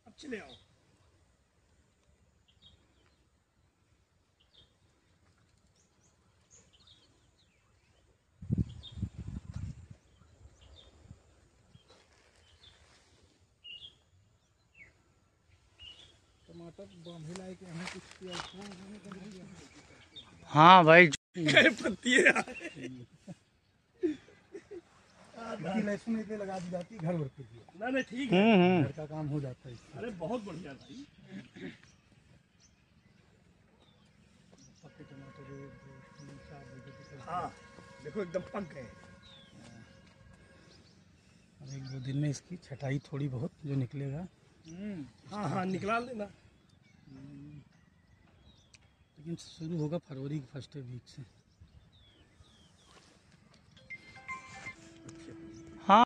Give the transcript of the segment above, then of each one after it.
अब चले आओ। टमाटर बांधे लाए के हमें कुछ हाँ भाई पत्ती लहसुन इतने लगा दी जाती घर भर के लिए। नहीं ठीक है, घर का काम हो जाता है। अरे बहुत बढ़िया भाई। पत्ते टमाटर 1 2 3 4 हाँ देखो एकदम पक गए। अब 1 2 दिन में इसकी छटाई थोड़ी बहुत जो निकलेगा। हाँ हाँ निकला लेना, लेकिन शुरू होगा फरवरी के फर्स्ट वीक से। हाँ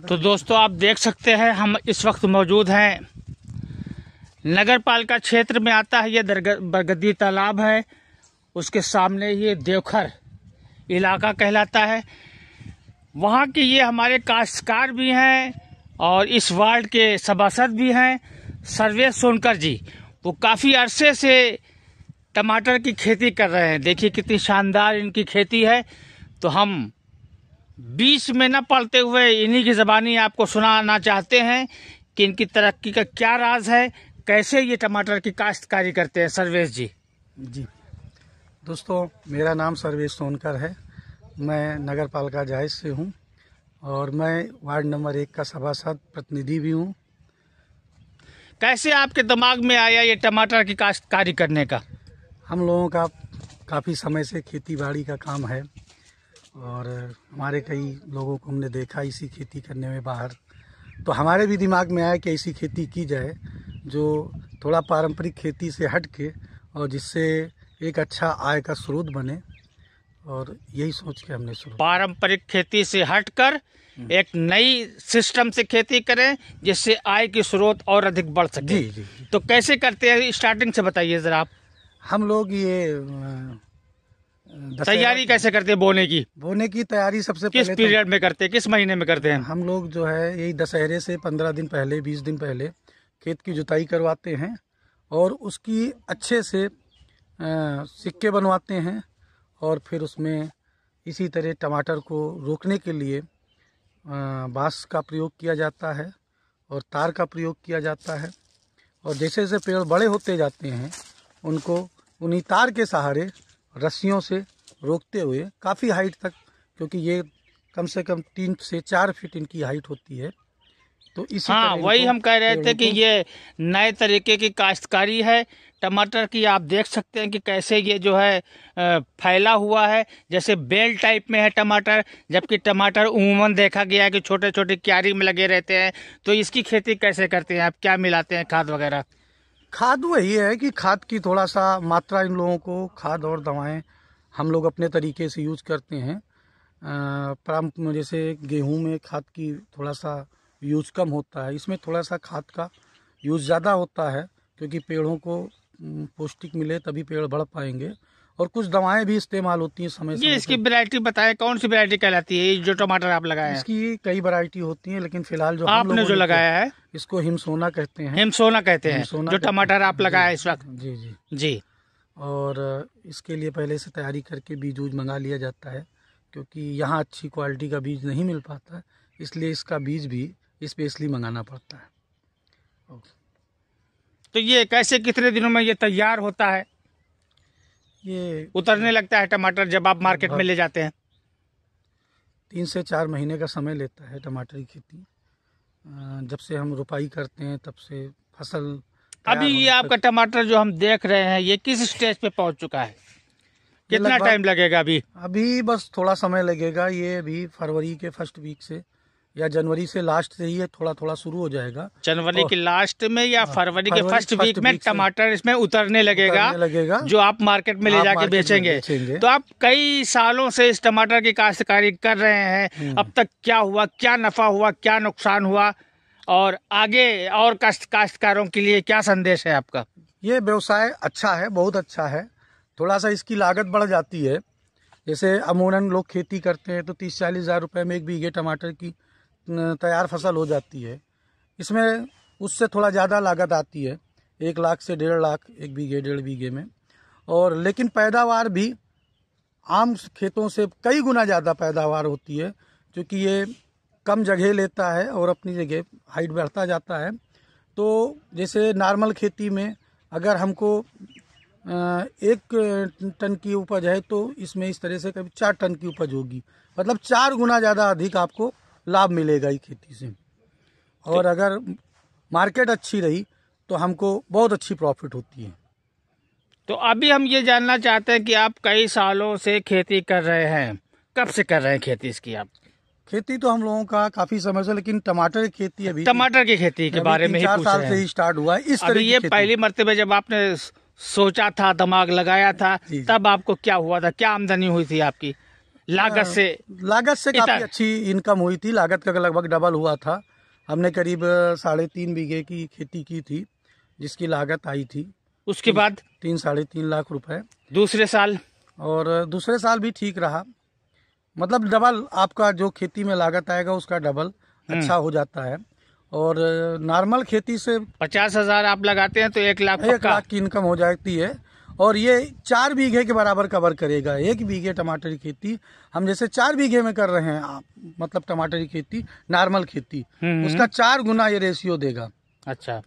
तो दोस्तों आप देख सकते हैं हम इस वक्त मौजूद हैं नगर पालिका क्षेत्र में आता है ये बरगदी तालाब है, उसके सामने ये देवखर इलाका कहलाता है। वहाँ के ये हमारे काश्तकार भी हैं और इस वार्ड के सभासद भी हैं सर्वेश सोनकर जी। वो काफ़ी अरसे से टमाटर की खेती कर रहे हैं। देखिए कितनी शानदार इनकी खेती है। तो हम बीच में न पलते हुए इन्हीं की ज़बानी आपको सुनाना चाहते हैं कि इनकी तरक्की का क्या राज है, कैसे ये टमाटर की काश्तकारी करते हैं। सर्वेश जी। जी दोस्तों, मेरा नाम सर्वेश सोनकर है। मैं नगर पालिका जायज से हूँ और मैं वार्ड नंबर 1 का सभासद प्रतिनिधि भी हूँ। कैसे आपके दिमाग में आया ये टमाटर की काश्तकारी करने का? हम लोगों का काफ़ी समय से खेती बाड़ी का काम है और हमारे कई लोगों को हमने देखा इसी खेती करने में बाहर, तो हमारे भी दिमाग में आया कि ऐसी खेती की जाए जो थोड़ा पारंपरिक खेती से हट के और जिससे एक अच्छा आय का स्रोत बने, और यही सोच के हमने शुरू। पारंपरिक खेती से हटकर एक नई सिस्टम से खेती करें जिससे आय की स्रोत और अधिक बढ़ सके। जी जी। तो कैसे करते हैं, स्टार्टिंग से बताइए जरा आप। हम लोग ये तैयारी कैसे करते हैं बोने की? बोने की तैयारी सबसे किस पहले पीरियड में करते हैं, किस महीने में करते हैं? हम लोग जो है यही दशहरे से 15 दिन पहले 20 दिन पहले खेत की जुताई करवाते हैं और उसकी अच्छे से सिक्के बनवाते हैं और फिर उसमें इसी तरह टमाटर को रोकने के लिए बांस का प्रयोग किया जाता है और तार का प्रयोग किया जाता है। और जैसे जैसे पेड़ बड़े होते जाते हैं उनको उन्हीं तार के सहारे रस्सियों से रोकते हुए काफ़ी हाइट तक, क्योंकि ये कम से कम 3 से 4 फीट इनकी हाइट होती है, तो इसी हाँ वही हम कह रहे थे कि ये नए तरीके की काश्तकारी है टमाटर की। आप देख सकते हैं कि कैसे ये जो है फैला हुआ है, जैसे बेल टाइप में है टमाटर, जबकि टमाटर उमूमन देखा गया है कि छोटे छोटे क्यारी में लगे रहते हैं। तो इसकी खेती कैसे करते हैं आप, क्या मिलाते हैं खाद वगैरह? खाद वही है कि खाद की थोड़ा सा मात्रा इन लोगों को, खाद और दवाएं हम लोग अपने तरीके से यूज करते हैं। जैसे गेहूं में खाद की थोड़ा सा यूज कम होता है, इसमें थोड़ा सा खाद का यूज ज़्यादा होता है क्योंकि पेड़ों को पौष्टिक मिले तभी पेड़ बढ़ पाएंगे। और कुछ दवाएं भी इस्तेमाल होती हैं समय ये इसकी वैरायटी बताएं, कौन सी वैरायटी कहलाती है जो टमाटर आप लगाए हैं? इसकी कई वैरायटी होती हैं, लेकिन फिलहाल जो आपने जो लगाया है इसको हिमसोना कहते हैं। हिमसोना कहते हैं जो टमाटर आप लगाए इस वक्त? जी जी जी। और इसके लिए पहले से तैयारी करके बीज उज मंगा लिया जाता है, क्योंकि यहाँ अच्छी क्वालिटी का बीज नहीं मिल पाता, इसलिए इसका बीज भी स्पेशली मंगाना पड़ता है। तो ये कैसे, कितने दिनों में ये तैयार होता है, ये उतरने लगता है टमाटर जब आप मार्केट में ले जाते हैं? 3 से 4 महीने का समय लेता है टमाटर की खेती। जब से हम रोपाई करते हैं तब से फसल। अभी ये आपका टमाटर जो हम देख रहे हैं ये किस स्टेज पे पहुंच चुका है, कितना टाइम लगेगा? अभी बस थोड़ा समय लगेगा। ये अभी फरवरी के फर्स्ट वीक से या जनवरी से लास्ट से ही ये थोड़ा थोड़ा शुरू हो जाएगा। जनवरी के लास्ट में या फरवरी के फर्स्ट वीक में टमाटर इसमें उतरने लगेगा जो आप मार्केट में ले जाके बेचेंगे। तो आप कई सालों से इस टमाटर की काश्तकारी कर रहे हैं, अब तक क्या हुआ, क्या नफा हुआ, क्या नुकसान हुआ, और आगे और काश्तकारों के लिए क्या संदेश है आपका? ये व्यवसाय अच्छा है, बहुत अच्छा है। थोड़ा सा इसकी लागत बढ़ जाती है। जैसे अमूमन लोग खेती करते हैं तो 30-40 हज़ार रुपये में 1 बीघे टमाटर की तैयार फसल हो जाती है। इसमें उससे थोड़ा ज़्यादा लागत आती है, 1 लाख से 1.5 लाख 1 बीघे 1.5 बीघे में। और लेकिन पैदावार भी आम खेतों से कई गुना ज़्यादा पैदावार होती है, क्योंकि ये कम जगह लेता है और अपनी जगह हाइट बढ़ता जाता है। तो जैसे नॉर्मल खेती में अगर हमको 1 टन की उपज है तो इसमें इस तरह से कभी 4 टन की उपज होगी, मतलब 4 गुना ज़्यादा अधिक आपको लाभ मिलेगा इस खेती से। और अगर मार्केट अच्छी रही तो हमको बहुत अच्छी प्रॉफिट होती है। तो अभी हम ये जानना चाहते हैं कि आप कई सालों से खेती कर रहे हैं, कब से कर रहे हैं खेती इसकी आप? खेती तो हम लोगों का काफी समय से, लेकिन टमाटर की खेती अभी टमाटर की खेती के बारे में ही 4 साल से ही स्टार्ट हुआ है। इस तरह ये पहली मर्तबा जब आपने सोचा था, दिमाग लगाया था, तब आपको क्या हुआ था, क्या आमदनी हुई थी आपकी? लागत से काफी अच्छी इनकम हुई थी। लागत का लगभग डबल हुआ था। हमने करीब 3.5 बीघे की खेती की थी, जिसकी लागत आई थी उसके बाद 3-3.5 लाख रुपए दूसरे साल। और दूसरे साल भी ठीक रहा, मतलब डबल आपका जो खेती में लागत आएगा उसका डबल अच्छा हो जाता है। और नॉर्मल खेती से 50,000 आप लगाते हैं तो 1 लाख की इनकम हो जाती है। और ये 4 बीघे के बराबर कवर करेगा। 1 बीघे टमाटर की खेती हम जैसे 4 बीघे में कर रहे हैं, मतलब टमाटर की खेती नॉर्मल खेती, उसका 4 गुना ये रेशियो देगा। अच्छा,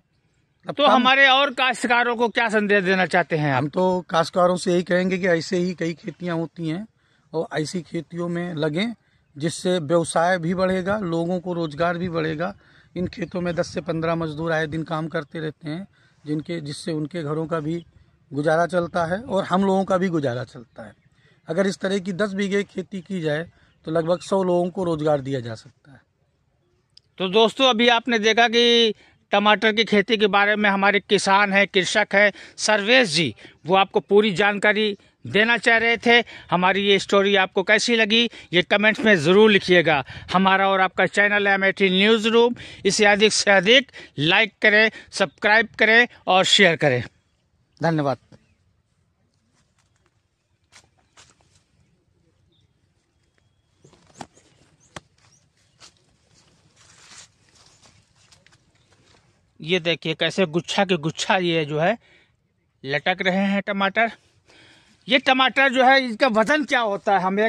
तो हमारे और काश्तकारों को क्या संदेश देना चाहते हैं आप? हम तो काश्तकारों से यही कहेंगे कि ऐसे ही कई खेतियां होती हैं और ऐसी खेतियों में लगें, जिससे व्यवसाय भी बढ़ेगा, लोगों को रोजगार भी बढ़ेगा। इन खेतों में 10 से 15 मजदूर आए दिन काम करते रहते हैं, जिससे उनके घरों का भी गुजारा चलता है और हम लोगों का भी गुजारा चलता है। अगर इस तरह की 10 बीघे खेती की जाए तो लगभग 100 लोगों को रोजगार दिया जा सकता है। तो दोस्तों, अभी आपने देखा कि टमाटर की खेती के बारे में हमारे किसान हैं, कृषक हैं सर्वेश जी, वो आपको पूरी जानकारी देना चाह रहे थे। हमारी ये स्टोरी आपको कैसी लगी ये कमेंट्स में ज़रूर लिखिएगा। हमारा और आपका चैनल है अमेठी न्यूज़ रूम, इसे अधिक से अधिक लाइक करें, सब्सक्राइब करें और शेयर करें। धन्यवाद। ये देखिए कैसे गुच्छा के गुच्छा ये जो है लटक रहे हैं टमाटर। ये टमाटर जो है इसका वजन क्या होता है? हम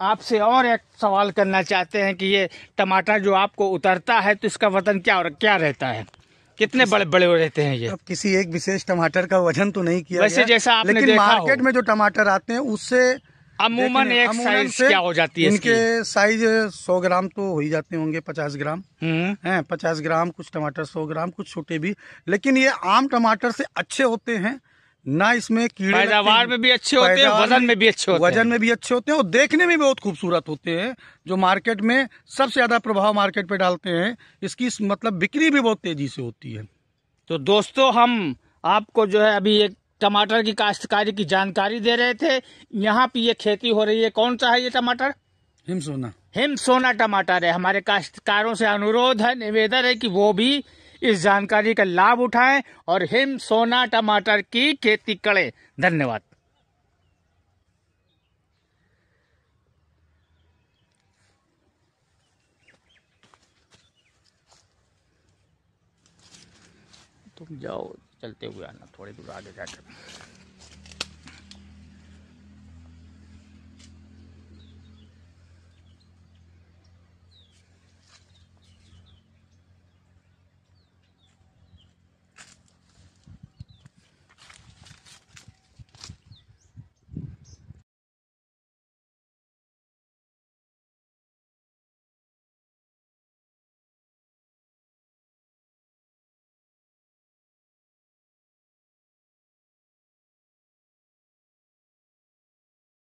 आपसे और एक सवाल करना चाहते हैं कि ये टमाटर जो आपको उतरता है तो इसका वजन क्या रहता है? कितने बड़े बड़े रहते हैं ये? अब किसी एक विशेष टमाटर का वजन तो नहीं किया वैसे जैसा आपने लेकिन देखा मार्केट में जो टमाटर आते हैं उससे अमूमन एक साइज क्या हो जाती है इनके साइज 100 ग्राम तो हो ही जाते होंगे, 50 ग्राम हैं, 50 ग्राम, कुछ टमाटर 100 ग्राम, कुछ छोटे भी। लेकिन ये आम टमाटर से अच्छे होते हैं, ना इसमें कीड़े, पैदावार में भी अच्छे होते हैं, वजन में भी अच्छे होते हैं, वजन में भी अच्छे होते हैं और देखने में भी बहुत खूबसूरत होते हैं। जो मार्केट में सबसे ज्यादा प्रभाव मार्केट पे डालते हैं, इसकी मतलब बिक्री भी बहुत तेजी से होती है। तो दोस्तों, हम आपको जो है अभी एक टमाटर की काश्तकारी की जानकारी दे रहे थे। यहाँ पे ये खेती हो रही है, कौन सा है ये टमाटर? हिमसोना टमाटर है। हमारे काश्तकारों से अनुरोध है, निवेदन है कि वो भी इस जानकारी का लाभ उठाएं और हिमसोना टमाटर की खेती करें। धन्यवाद। तुम जाओ, चलते हुए आना, थोड़ी दूर आगे जाकर।